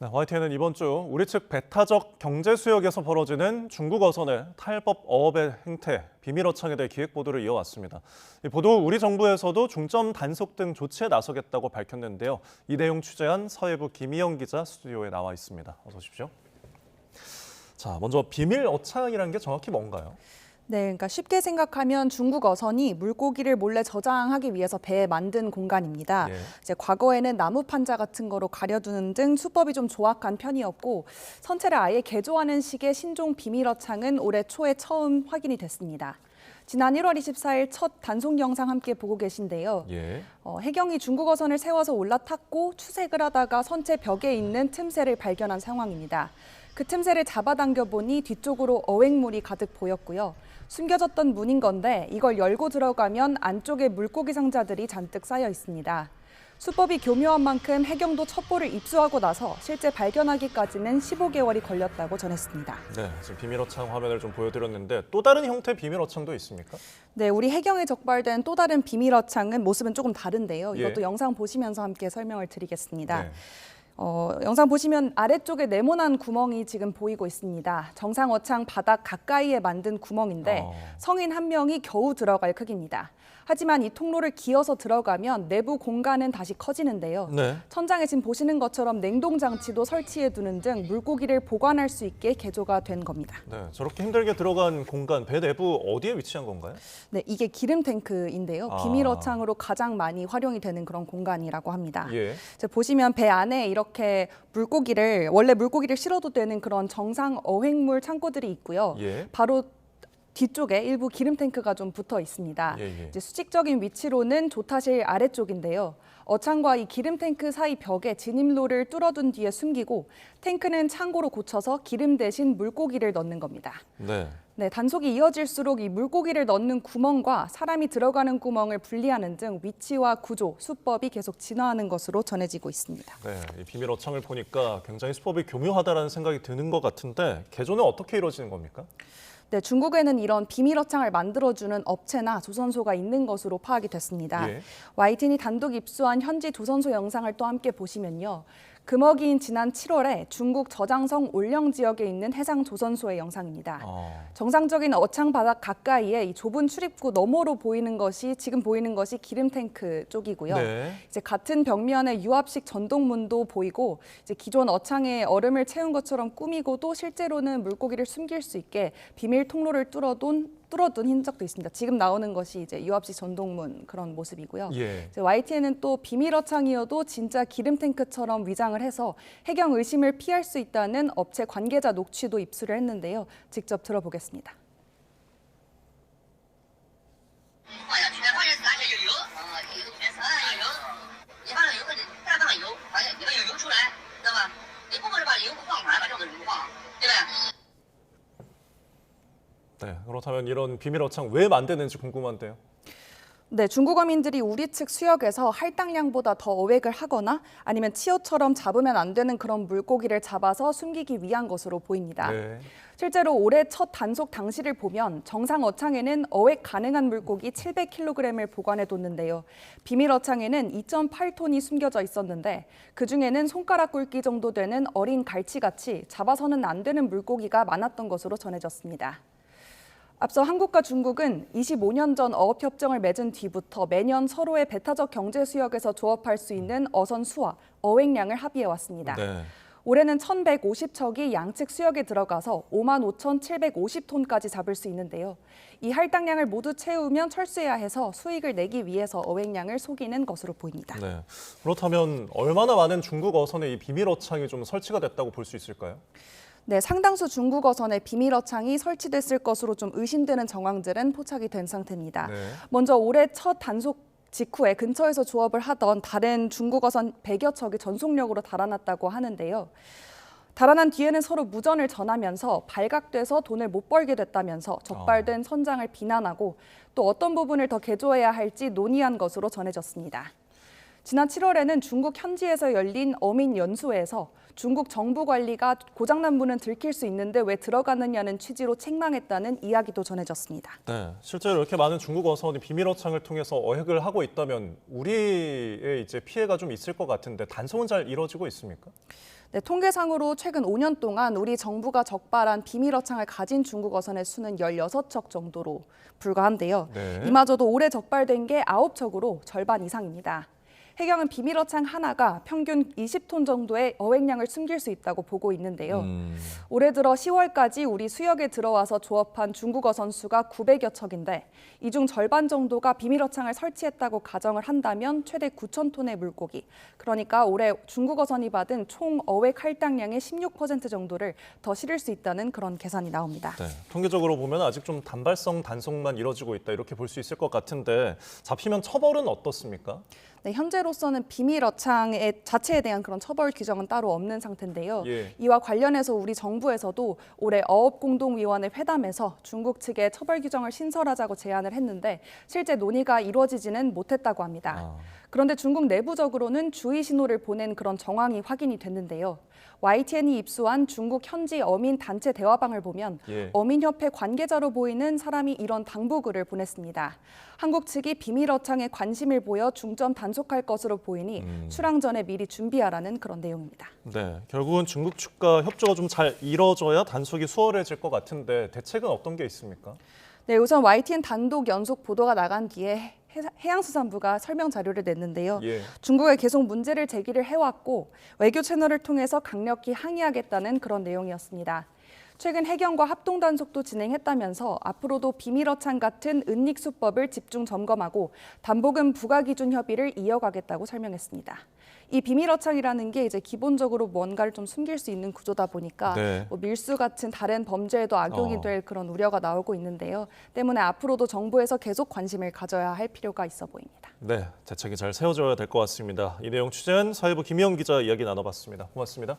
네, YTN은 이번 주 우리 측 배타적 경제 수역에서 벌어지는 중국 어선의 탈법 어업의 행태, 비밀 어창에 대해 기획 보도를 이어왔습니다. 이 보도 우리 정부에서도 중점 단속 등 조치에 나서겠다고 밝혔는데요. 이 내용 취재한 서해부 김희영 기자 스튜디오에 나와 있습니다. 어서 오십시오. 자, 먼저 비밀 어창이라는 게 정확히 뭔가요? 네, 그러니까 쉽게 생각하면 중국 어선이 물고기를 몰래 저장하기 위해서 배에 만든 공간입니다. 예. 이제 과거에는 나무 판자 같은 거로 가려두는 등 수법이 좀 조악한 편이었고 선체를 아예 개조하는 식의 신종 비밀 어창은 올해 초에 처음 확인이 됐습니다. 지난 1월 24일 첫 단속 영상 함께 보고 계신데요. 예. 해경이 중국 어선을 세워서 올라탔고 추색을 하다가 선체 벽에 있는 틈새를 발견한 상황입니다. 그 틈새를 잡아당겨 보니 뒤쪽으로 어획물이 가득 보였고요. 숨겨졌던 문인 건데 이걸 열고 들어가면 안쪽에 물고기 상자들이 잔뜩 쌓여 있습니다. 수법이 교묘한 만큼 해경도 첩보를 입수하고 나서 실제 발견하기까지는 15개월이 걸렸다고 전했습니다. 네, 지금 비밀 어창 화면을 좀 보여드렸는데 또 다른 형태의 비밀 어창도 있습니까? 네, 우리 해경에 적발된 또 다른 비밀 어창은 모습은 조금 다른데요. 예. 이것도 영상 보시면서 함께 설명을 드리겠습니다. 네. 영상 보시면 아래쪽에 네모난 구멍이 지금 보이고 있습니다. 정상 어창 바닥 가까이에 만든 구멍인데 성인 한 명이 겨우 들어갈 크기입니다. 하지만 이 통로를 기어서 들어가면 내부 공간은 다시 커지는데요. 네. 천장에 지금 보시는 것처럼 냉동 장치도 설치해 두는 등 물고기를 보관할 수 있게 개조가 된 겁니다. 네, 저렇게 힘들게 들어간 공간, 배 내부 어디에 위치한 건가요? 네, 이게 기름 탱크인데요. 비밀 어창으로 가장 많이 활용이 되는 그런 공간이라고 합니다. 예. 이제 보시면 배 안에 이렇게 원래 물고기를 실어도 되는 그런 정상 어획물 창고들이 있고요. 예. 바로 뒤쪽에 일부 기름 탱크가 좀 붙어 있습니다. 예. 이제 수직적인 위치로는 조타실 아래쪽인데요. 어창과 이 기름 탱크 사이 벽에 진입로를 뚫어둔 뒤에 숨기고 탱크는 창고로 고쳐서 기름 대신 물고기를 넣는 겁니다. 네. 네, 단속이 이어질수록 이 물고기를 넣는 구멍과 사람이 들어가는 구멍을 분리하는 등 위치와 구조, 수법이 계속 진화하는 것으로 전해지고 있습니다. 네, 이 비밀 어창을 보니까 굉장히 수법이 교묘하다라는 생각이 드는 것 같은데 개조는 어떻게 이루어지는 겁니까? 네, 중국에는 이런 비밀 어창을 만들어주는 업체나 조선소가 있는 것으로 파악이 됐습니다. 예. YTN이 단독 입수한 현지 조선소 영상을 또 함께 보시면요. 금어기인 지난 7월에 중국 저장성 올령 지역에 있는 해상 조선소의 영상입니다. 정상적인 어창 바닥 가까이에 이 좁은 출입구 너머로 지금 보이는 것이 기름 탱크 쪽이고요. 네. 이제 같은 벽면에 유압식 전동문도 보이고 이제 기존 어창에 얼음을 채운 것처럼 꾸미고도 실제로는 물고기를 숨길 수 있게 비밀 통로를 뚫어둔 흔적도 있습니다. 지금 나오는 것이 이제 유압식 전동문 그런 모습이고요. 예. YTN은 또 비밀 어창이어도 진짜 기름 탱크처럼 위장을 해서 해경 의심을 피할 수 있다는 업체 관계자 녹취도 입수를 했는데요. 직접 들어보겠습니다. 네, 그렇다면 이런 비밀 어창 왜 만드는지 궁금한데요. 네, 중국 어민들이 우리 측 수역에서 할당량보다 더 어획을 하거나 아니면 치어처럼 잡으면 안 되는 그런 물고기를 잡아서 숨기기 위한 것으로 보입니다. 네. 실제로 올해 첫 단속 당시를 보면 정상 어창에는 어획 가능한 물고기 700kg을 보관해뒀는데요. 비밀 어창에는 2.8톤이 숨겨져 있었는데 그중에는 손가락 굵기 정도 되는 어린 갈치같이 잡아서는 안 되는 물고기가 많았던 것으로 전해졌습니다. 앞서 한국과 중국은 25년 전 어업협정을 맺은 뒤부터 매년 서로의 배타적 경제 수역에서 조업할 수 있는 어선 수와 어획량을 합의해왔습니다. 네. 올해는 1,150척이 양측 수역에 들어가서 55,750톤까지 잡을 수 있는데요. 이 할당량을 모두 채우면 철수해야 해서 수익을 내기 위해서 어획량을 속이는 것으로 보입니다. 네. 그렇다면 얼마나 많은 중국 어선에 이 비밀 어창이 좀 설치가 됐다고 볼 수 있을까요? 네, 상당수 중국 어선에 비밀 어창이 설치됐을 것으로 좀 의심되는 정황들은 포착이 된 상태입니다. 네. 먼저 올해 첫 단속 직후에 근처에서 조업을 하던 다른 중국 어선 100여 척이 전속력으로 달아났다고 하는데요. 달아난 뒤에는 서로 무전을 전하면서 발각돼서 돈을 못 벌게 됐다면서 적발된 선장을 비난하고 또 어떤 부분을 더 개조해야 할지 논의한 것으로 전해졌습니다. 지난 7월에는 중국 현지에서 열린 어민 연수회에서 중국 정부 관리가 고장난 문은 들킬 수 있는데 왜 들어가느냐는 취지로 책망했다는 이야기도 전해졌습니다. 네, 실제로 이렇게 많은 중국 어선이 비밀 어창을 통해서 어획을 하고 있다면 우리의 이제 피해가 좀 있을 것 같은데 단속은 잘 이루어지고 있습니까? 네, 통계상으로 최근 5년 동안 우리 정부가 적발한 비밀 어창을 가진 중국 어선의 수는 16척 정도로 불과한데요. 네. 이마저도 올해 적발된 게 9척으로 절반 이상입니다. 해경은 비밀 어창 하나가 평균 20톤 정도의 어획량을 숨길 수 있다고 보고 있는데요. 올해 들어 10월까지 우리 수역에 들어와서 조업한 중국 어선 수가 900여 척인데 이 중 절반 정도가 비밀 어창을 설치했다고 가정을 한다면 최대 9천 톤의 물고기, 그러니까 올해 중국 어선이 받은 총 어획 할당량의 16% 정도를 더 실을 수 있다는 그런 계산이 나옵니다. 네, 통계적으로 보면 아직 좀 단발성 단속만 이뤄지고 있다 이렇게 볼 수 있을 것 같은데 잡히면 처벌은 어떻습니까? 네, 현재로서는 비밀 어창의 자체에 대한 그런 처벌 규정은 따로 없는 상태인데요. 예. 이와 관련해서 우리 정부에서도 올해 어업공동위원회 회담에서 중국 측에 처벌 규정을 신설하자고 제안을 했는데 실제 논의가 이루어지지는 못했다고 합니다. 그런데 중국 내부적으로는 주의 신호를 보낸 그런 정황이 확인이 됐는데요. YTN이 입수한 중국 현지 어민 단체 대화방을 보면 예. 어민협회 관계자로 보이는 사람이 이런 당부글을 보냈습니다. 한국 측이 비밀 어창에 관심을 보여 중점 단속할 것으로 보이니 출항 전에 미리 준비하라는 그런 내용입니다. 네, 결국은 중국 측과 협조가 좀 잘 이뤄져야 단속이 수월해질 것 같은데 대책은 어떤 게 있습니까? 네, 우선 YTN 단독 연속 보도가 나간 뒤에 해양수산부가 설명 자료를 냈는데요. 예. 중국에 계속 문제를 제기를 해왔고 외교 채널을 통해서 강력히 항의하겠다는 그런 내용이었습니다. 최근 해경과 합동 단속도 진행했다면서 앞으로도 비밀 어창 같은 은닉 수법을 집중 점검하고 담보금 부과 기준 협의를 이어가겠다고 설명했습니다. 이 비밀 어창이라는 게 이제 기본적으로 뭔가를 좀 숨길 수 있는 구조다 보니까 네. 뭐 밀수 같은 다른 범죄에도 악용이 될 그런 우려가 나오고 있는데요. 때문에 앞으로도 정부에서 계속 관심을 가져야 할 필요가 있어 보입니다. 네, 대책이 잘 세워져야 될 것 같습니다. 이 내용 취재한 사회부 김희영 기자 이야기 나눠봤습니다. 고맙습니다.